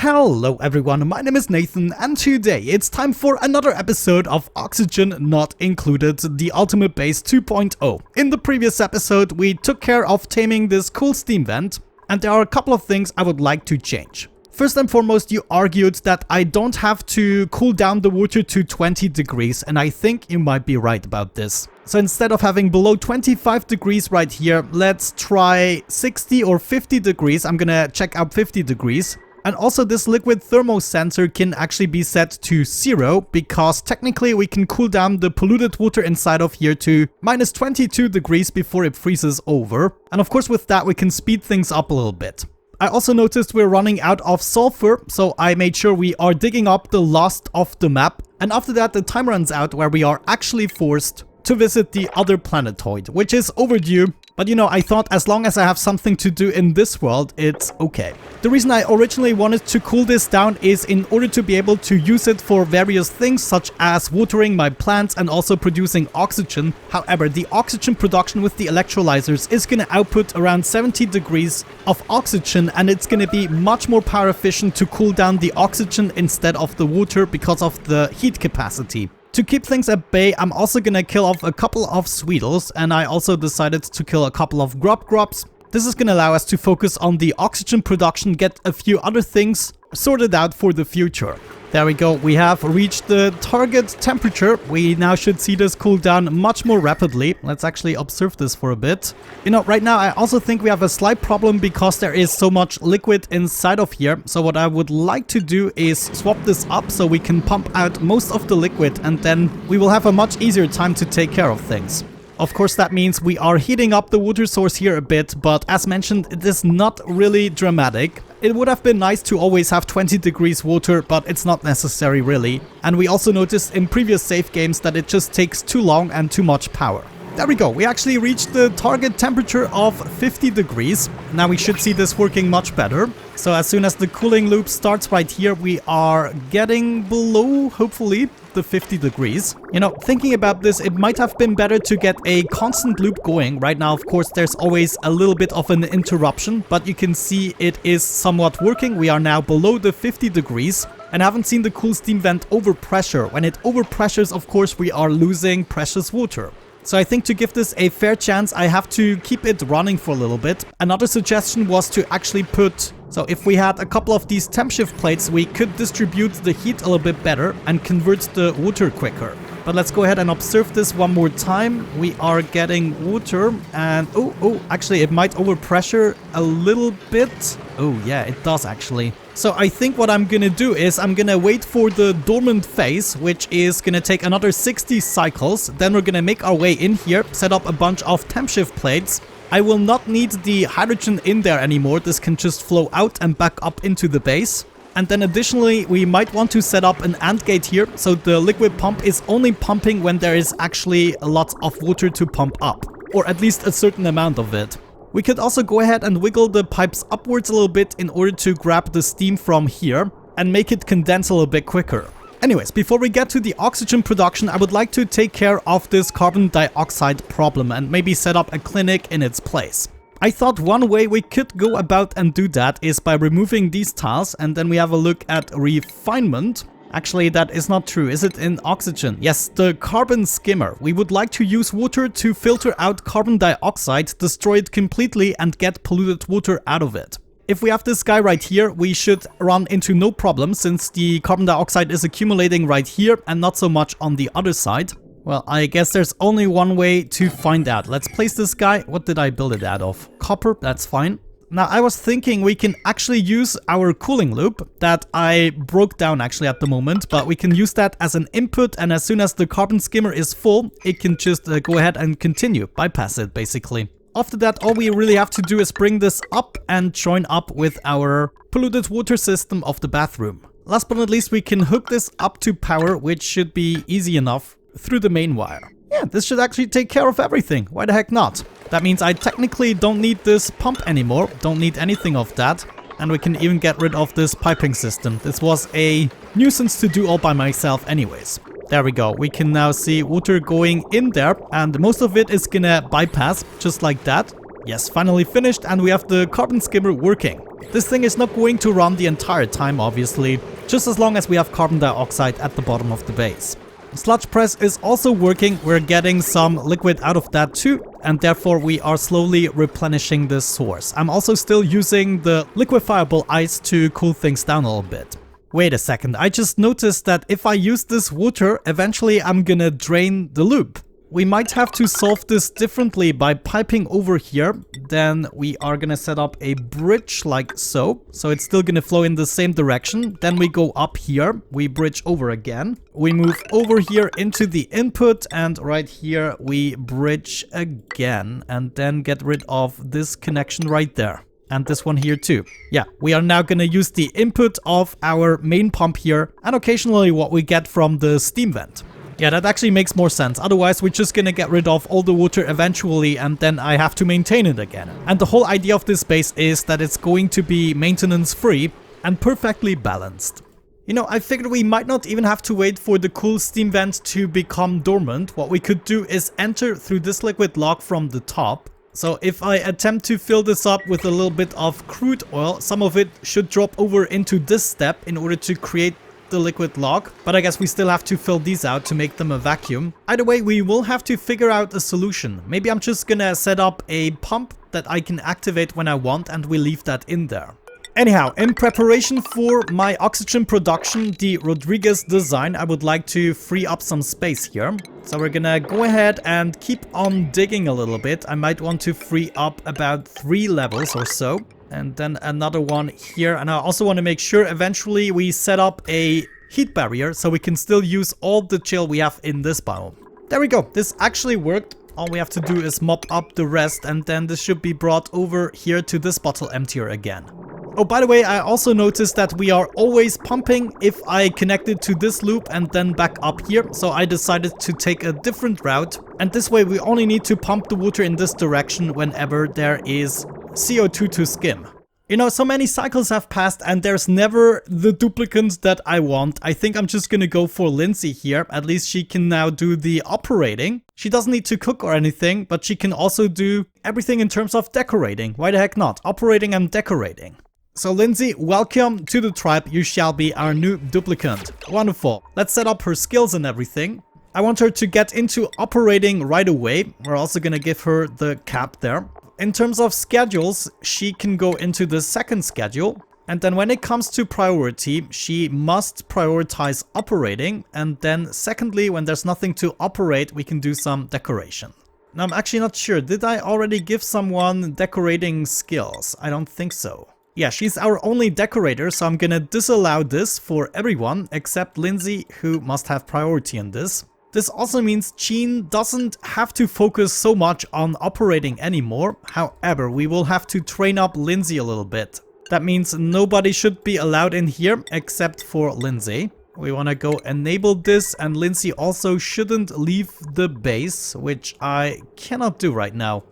Hello everyone, my name is Nathan and today it's time for another episode of Oxygen Not Included, the Ultimate Base 2.0. In the previous episode we took care of taming this cool steam vent, and there are a couple of things I would like to change. First and foremost, you argued that I don't have to cool down the water to 20 degrees, and I think you might be right about this. So instead of having below 25 degrees right here, let's try 60 or 50 degrees. I'm gonna check out 50 degrees. And also this liquid thermo sensor can actually be set to 0 because technically we can cool down the polluted water inside of here to minus 22 degrees before it freezes over. And of course with that we can speed things up a little bit. I also noticed we're running out of sulfur, so I made sure we are digging up the last of the map. And after that the time runs out where we are actually forced to visit the other planetoid, which is overdue. But you know, I thought as long as I have something to do in this world, it's okay. The reason I originally wanted to cool this down is in order to be able to use it for various things such as watering my plants and also producing oxygen. However, the oxygen production with the electrolyzers is going to output around 70 degrees of oxygen, and it's going to be much more power efficient to cool down the oxygen instead of the water because of the heat capacity. To keep things at bay, I'm also gonna kill off a couple of Sweetles, and I also decided to kill a couple of grubs. This is gonna allow us to focus on the oxygen production, get a few other things sorted out for the future. There we go, we have reached the target temperature. We now should see this cool down much more rapidly. Let's actually observe this for a bit. You know, right now I also think we have a slight problem because there is so much liquid inside of here. So what I would like to do is swap this up so we can pump out most of the liquid, and then we will have a much easier time to take care of things. Of course, that means we are heating up the water source here a bit, but as mentioned, it is not really dramatic. It would have been nice to always have 20 degrees water, but it's not necessary really. And we also noticed in previous save games that it just takes too long and too much power. There we go, we actually reached the target temperature of 50 degrees. Now we should see this working much better. So as soon as the cooling loop starts right here, we are getting below, hopefully, the 50 degrees. You know, thinking about this, it might have been better to get a constant loop going. Right now, of course, there's always a little bit of an interruption, but you can see it is somewhat working. We are now below the 50 degrees. And I haven't seen the cool steam vent overpressure. When it overpressures, of course, we are losing precious water. So I think to give this a fair chance, I have to keep it running for a little bit. Another suggestion was to actually put... So if we had a couple of these temp shift plates, we could distribute the heat a little bit better and convert the water quicker. But let's go ahead and observe this one more time. We are getting water and... actually it might overpressure a little bit. Oh yeah, it does actually. So I think what I'm gonna do is I'm gonna wait for the dormant phase, which is gonna take another 60 cycles. Then we're gonna make our way in here, set up a bunch of temp shift plates. I will not need the hydrogen in there anymore. This can just flow out and back up into the base. And then additionally, we might want to set up an AND gate here, so the liquid pump is only pumping when there is actually a lot of water to pump up, or at least a certain amount of it. We could also go ahead and wiggle the pipes upwards a little bit in order to grab the steam from here and make it condense a little bit quicker. Anyways, before we get to the oxygen production, I would like to take care of this carbon dioxide problem and maybe set up a clinic in its place. I thought one way we could go about and do that is by removing these tiles, and then we have a look at refinement. Actually, that is not true. Is it in oxygen? Yes, the carbon skimmer. We would like to use water to filter out carbon dioxide, destroy it completely, and get polluted water out of it. If we have this guy right here, we should run into no problem since the carbon dioxide is accumulating right here and not so much on the other side. Well, I guess there's only one way to find out. Let's place this guy. What did I build it out of? Copper, that's fine. Now, I was thinking we can actually use our cooling loop that I broke down actually at the moment, but we can use that as an input, and as soon as the carbon skimmer is full, it can just go ahead and continue, bypass it basically. After that, all we really have to do is bring this up and join up with our polluted water system of the bathroom. Last but not least, we can hook this up to power, which should be easy enough through the main wire. Yeah, this should actually take care of everything. Why the heck not? That means I technically don't need this pump anymore. Don't need anything of that. And we can even get rid of this piping system. This was a nuisance to do all by myself anyways. There we go. We can now see water going in there, and most of it is gonna bypass just like that. Yes, finally finished, and we have the carbon skimmer working. This thing is not going to run the entire time, obviously, just as long as we have carbon dioxide at the bottom of the base. Sludge press is also working. We're getting some liquid out of that too, and therefore we are slowly replenishing this source. I'm also still using the liquefiable ice to cool things down a little bit. Wait a second, I just noticed that if I use this water, eventually I'm gonna drain the loop. We might have to solve this differently by piping over here. Then we are gonna set up a bridge like so. So it's still gonna flow in the same direction. Then we go up here, we bridge over again. We move over here into the input, and right here we bridge again, and then get rid of this connection right there. And this one here too. Yeah, we are now gonna use the input of our main pump here, and occasionally what we get from the steam vent. Yeah, that actually makes more sense. Otherwise, we're just gonna get rid of all the water eventually, and then I have to maintain it again. And the whole idea of this base is that it's going to be maintenance free and perfectly balanced. You know, I figured we might not even have to wait for the cool steam vent to become dormant. What we could do is enter through this liquid log from the top. So if I attempt to fill this up with a little bit of crude oil, some of it should drop over into this step in order to create the liquid log, but I guess we still have to fill these out to make them a vacuum. Either way, we will have to figure out a solution. Maybe I'm just gonna set up a pump that I can activate when I want, and we leave that in there. Anyhow, in preparation for my oxygen production, the Rodriguez design, I would like to free up some space here. So we're gonna go ahead and keep on digging a little bit. I might want to free up about 3 levels or so. And then another one here. And I also want to make sure eventually we set up a heat barrier so we can still use all the chill we have in this biome. There we go. This actually worked. All we have to do is mop up the rest, and then this should be brought over here to this bottle emptier again. Oh, by the way, I also noticed that we are always pumping if I connect it to this loop and then back up here. So I decided to take a different route. And this way we only need to pump the water in this direction whenever there is CO2 to skim. You know, so many cycles have passed and there's never the duplicant that I want. I think I'm just gonna go for Lindsay here. At least she can now do the operating. She doesn't need to cook or anything, but she can also do everything in terms of decorating. Why the heck not? Operating and decorating. So Lindsay, welcome to the tribe. You shall be our new duplicant. Wonderful. Let's set up her skills and everything. I want her to get into operating right away. We're also gonna give her the cap there. In terms of schedules, she can go into the second schedule. And then when it comes to priority, she must prioritize operating. And then secondly, when there's nothing to operate, we can do some decoration. Now, I'm actually not sure. Did I already give someone decorating skills? I don't think so. Yeah, she's our only decorator, so I'm gonna disallow this for everyone except Lindsay, who must have priority in this. This also means Jean doesn't have to focus so much on operating anymore. However, we will have to train up Lindsay a little bit. That means nobody should be allowed in here except for Lindsay. We want to go enable this, and Lindsay also shouldn't leave the base, which I cannot do right now.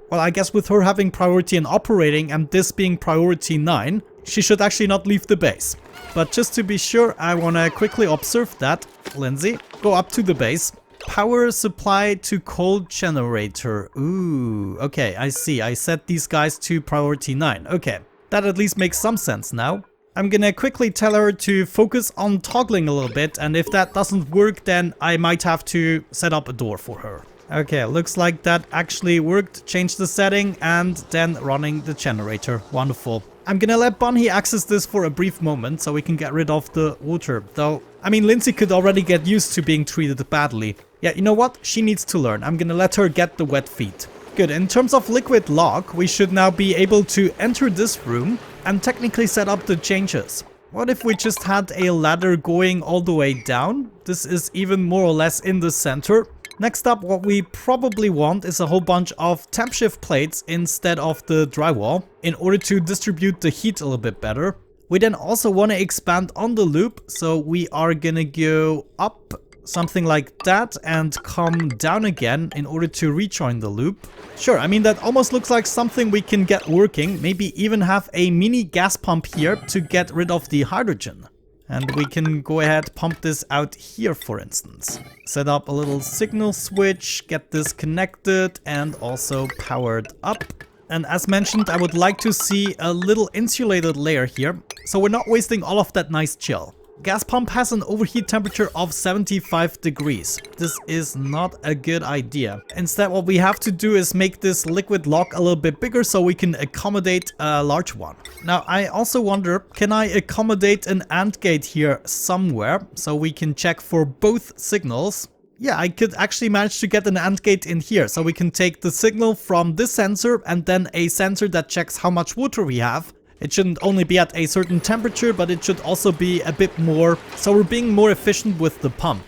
Well, I guess with her having priority in operating and this being priority 9, she should actually not leave the base. But just to be sure, I want to quickly observe that. Lindsay, go up to the base. Power supply to cold generator. Ooh, okay, I see. I set these guys to priority 9. Okay, that at least makes some sense now. I'm gonna quickly tell her to focus on toggling a little bit, and if that doesn't work, then I might have to set up a door for her. Okay, looks like that actually worked. Change the setting and then running the generator. Wonderful. I'm gonna let Bunny access this for a brief moment so we can get rid of the water. Though, I mean, Lindsay could already get used to being treated badly. Yeah, you know what? She needs to learn. I'm gonna let her get the wet feet. Good. In terms of liquid log, we should now be able to enter this room and technically set up the changes. What if we just had a ladder going all the way down? This is even more or less in the center. Next up, what we probably want is a whole bunch of temp shift plates instead of the drywall in order to distribute the heat a little bit better. We then also want to expand on the loop, so we are gonna go up something like that and come down again in order to rejoin the loop. Sure, I mean, that almost looks like something we can get working. Maybe even have a mini gas pump here to get rid of the hydrogen. And we can go ahead, pump this out here, for instance. Set up a little signal switch, get this connected and also powered up. And as mentioned, I would like to see a little insulated layer here, so we're not wasting all of that nice chill. Gas pump has an overheat temperature of 75 degrees. This is not a good idea. Instead, what we have to do is make this liquid lock a little bit bigger so we can accommodate a large one. Now, I also wonder, can I accommodate an AND gate here somewhere so we can check for both signals? Yeah, I could actually manage to get an AND gate in here, so we can take the signal from this sensor and then a sensor that checks how much water we have. It shouldn't only be at a certain temperature, but it should also be a bit more, so we're being more efficient with the pump.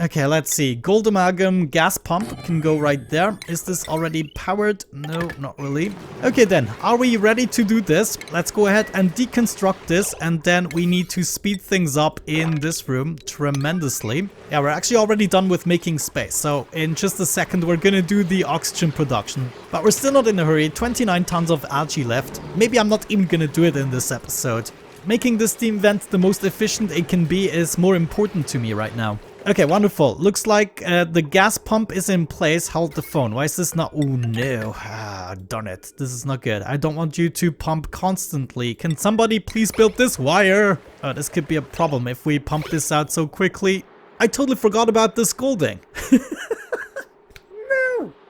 Okay, let's see. Gold amalgam gas pump can go right there. Is this already powered? No, not really. Okay then, are we ready to do this? Let's go ahead and deconstruct this, and then we need to speed things up in this room tremendously. Yeah, we're actually already done with making space, so in just a second we're gonna do the oxygen production. But we're still not in a hurry. 29 tons of algae left. Maybe I'm not even gonna do it in this episode. Making this steam vent the most efficient it can be is more important to me right now. Okay, wonderful. Looks like the gas pump is in place. Hold the phone. Why is this not... Oh no. Ah, darn it. This is not good. I don't want you to pump constantly. Can somebody please build this wire? Oh, this could be a problem if we pump this out so quickly. I totally forgot about this scolding. No.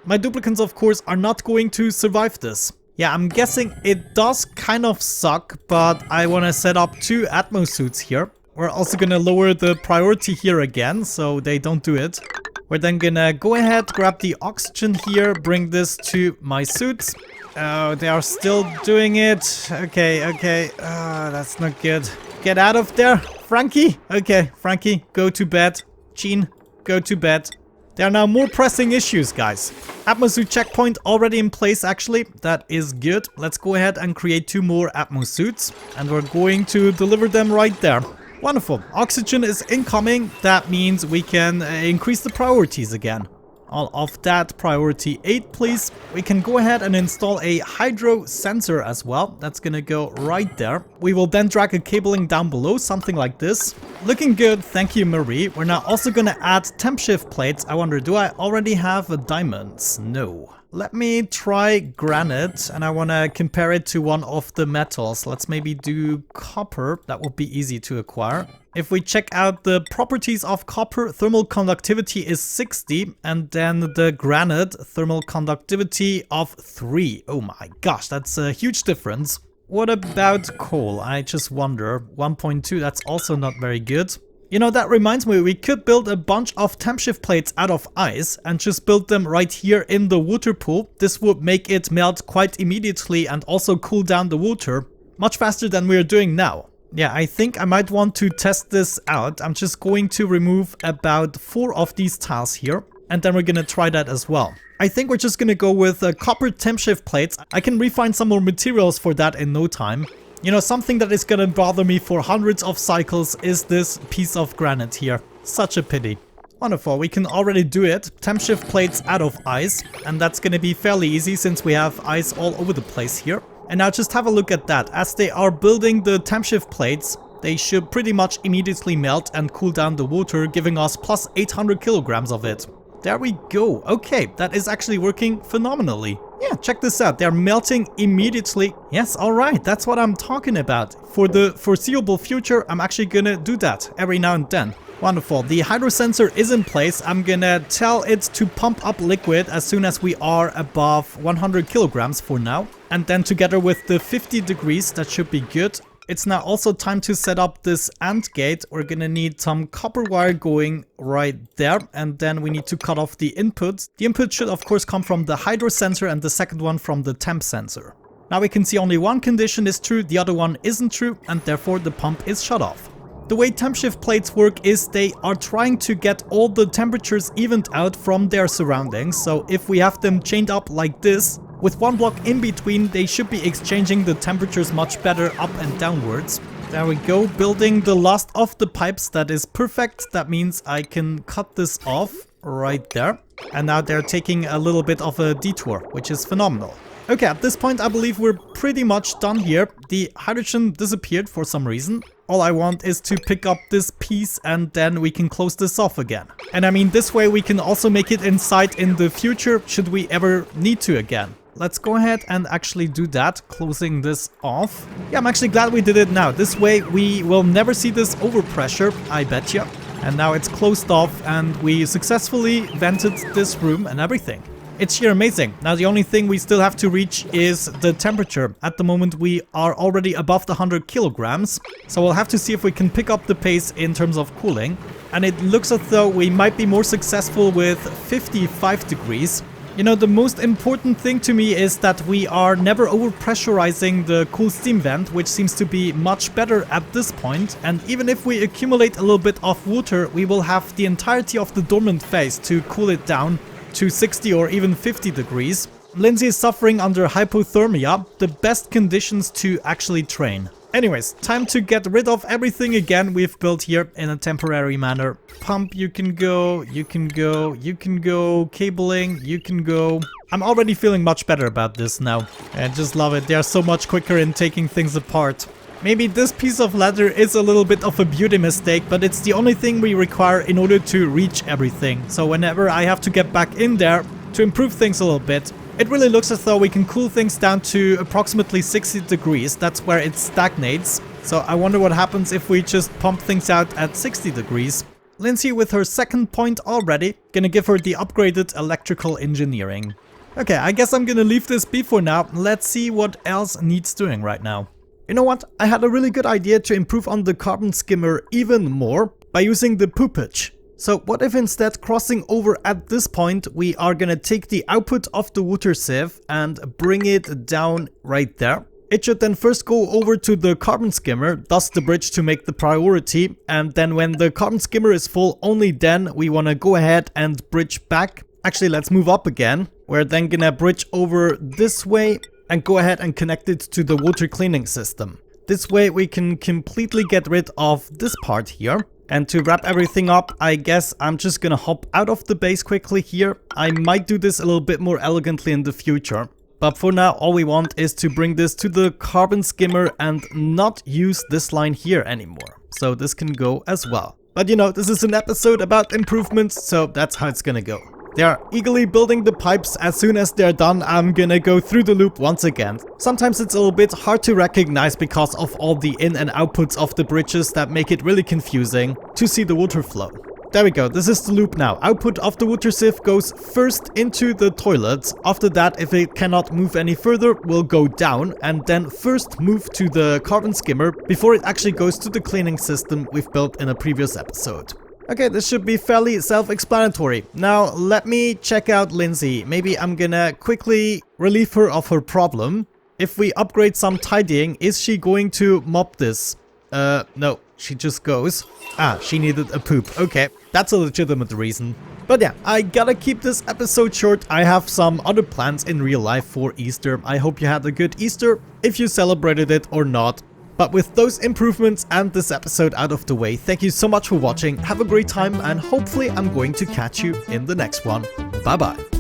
My duplicants, of course, are not going to survive this. Yeah, I'm guessing it does kind of suck, but I want to set up 2 Atmo suits here. We're also gonna lower the priority here again, so they don't do it. We're then gonna go ahead, grab the oxygen here, bring this to my suits. Oh, they are still doing it. Okay. That's not good. Get out of there, Frankie. Okay, Frankie, go to bed. Gene, go to bed. There are now more pressing issues, guys. Atmosuit checkpoint already in place, actually. That is good. Let's go ahead and create 2 more Atmosuits, and we're going to deliver them right there. Wonderful. Oxygen is incoming. That means we can increase the priorities again. All of that, priority 8, please. We can go ahead and install a hydro sensor as well. That's gonna go right there. We will then drag a cabling down below, something like this. Looking good, thank you, Marie. We're now also gonna add temp shift plates. I wonder, do I already have diamonds? No. Let me try granite, and I want to compare it to one of the metals. Let's maybe do copper. That would be easy to acquire. If we check out the properties of copper, thermal conductivity is 60, and then the granite, thermal conductivity of 3. Oh my gosh, that's a huge difference. What about coal? I just wonder. 1.2, that's also not very good. You know, that reminds me, we could build a bunch of temp shift plates out of ice and just build them right here in the water pool. This would make it melt quite immediately and also cool down the water much faster than we're doing now. Yeah, I think I might want to test this out. I'm just going to remove about 4 of these tiles here, and then we're gonna try that as well. I think we're just gonna go with copper temp shift plates. I can refine some more materials for that in no time. You know, something that is gonna bother me for hundreds of cycles is this piece of granite here. Such a pity. Wonderful, we can already do it. Temp shift plates out of ice, and that's gonna be fairly easy since we have ice all over the place here. And now just have a look at that. As they are building the temp shift plates, they should pretty much immediately melt and cool down the water, giving us plus 800 kilograms of it. There we go. Okay, that is actually working phenomenally. Yeah, check this out. They're melting immediately. Yes, alright, that's what I'm talking about. For the foreseeable future, I'm actually gonna do that every now and then. Wonderful. The hydro sensor is in place. I'm gonna tell it to pump up liquid as soon as we are above 100 kilograms for now. And then together with the 50 degrees, that should be good. It's now also time to set up this AND gate. We're gonna need some copper wire going right there, and then we need to cut off the input. The input should of course come from the hydro sensor and the second one from the temp sensor. Now we can see only one condition is true, the other one isn't true, and therefore the pump is shut off. The way temp shift plates work is they are trying to get all the temperatures evened out from their surroundings. So if we have them chained up like this, with one block in between, they should be exchanging the temperatures much better up and downwards. There we go, building the last of the pipes. That is perfect. That means I can cut this off right there. And now they're taking a little bit of a detour, which is phenomenal. Okay, at this point, I believe we're pretty much done here. The hydrogen disappeared for some reason. All I want is to pick up this piece and then we can close this off again. And I mean, this way we can also make it inside in the future, should we ever need to again. let's go ahead and actually do that, closing this off. Yeah, I'm actually glad we did it now. This way we will never see this overpressure, I bet you. And now it's closed off and we successfully vented this room and everything. It's sheer amazing. Now the only thing we still have to reach is the temperature. At the moment we are already above the 100 kilograms. So we'll have to see if we can pick up the pace in terms of cooling. And it looks as though we might be more successful with 55 degrees. You know, the most important thing to me is that we are never overpressurizing the cool steam vent, which seems to be much better at this point. And even if we accumulate a little bit of water, we will have the entirety of the dormant phase to cool it down to 60 or even 50 degrees. Lindsay is suffering under hypothermia, the best conditions to actually train. Anyways, time to get rid of everything again we've built here in a temporary manner. Pump, you can go, you can go, you can go, cabling, you can go. I'm already feeling much better about this now. I just love it, they are so much quicker in taking things apart. Maybe this piece of leather is a little bit of a beauty mistake, but it's the only thing we require in order to reach everything. So whenever I have to get back in there to improve things a little bit, it really looks as though we can cool things down to approximately 60 degrees. That's where it stagnates. So I wonder what happens if we just pump things out at 60 degrees. Lindsay with her second point already. Gonna give her the upgraded electrical engineering. Okay, I guess I'm gonna leave this be for now. Let's see what else needs doing right now. You know what? I had a really good idea to improve on the carbon skimmer even more by using the poopage. So what if instead crossing over at this point, we are gonna take the output of the water sieve and bring it down right there. It should then first go over to the carbon skimmer, thus the bridge to make the priority. And then when the carbon skimmer is full, only then we wanna go ahead and bridge back. Actually, let's move up again. We're then gonna bridge over this way and go ahead and connect it to the water cleaning system. This way we can completely get rid of this part here. And to wrap everything up, I guess I'm just gonna hop out of the base quickly here. I might do this a little bit more elegantly in the future. But for now, all we want is to bring this to the carbon skimmer and not use this line here anymore. So this can go as well. But you know, this is an episode about improvements, so that's how it's gonna go. They are eagerly building the pipes. As soon as they're done, I'm gonna go through the loop once again. Sometimes it's a little bit hard to recognize because of all the in and outputs of the bridges that make it really confusing to see the water flow. There we go, this is the loop now. Output of the water sieve goes first into the toilets. After that, if it cannot move any further, will go down and then first move to the carbon skimmer before it actually goes to the cleaning system we've built in a previous episode. Okay, this should be fairly self-explanatory. Now, let me check out Lindsay. Maybe I'm gonna quickly relieve her of her problem. If we upgrade some tidying, is she going to mop this? No, she just goes. Ah, she needed a poop. Okay, that's a legitimate reason. But yeah, I gotta keep this episode short. I have some other plans in real life for Easter. I hope you had a good Easter, if you celebrated it or not. But with those improvements and this episode out of the way, thank you so much for watching. Have a great time and hopefully I'm going to catch you in the next one. Bye bye.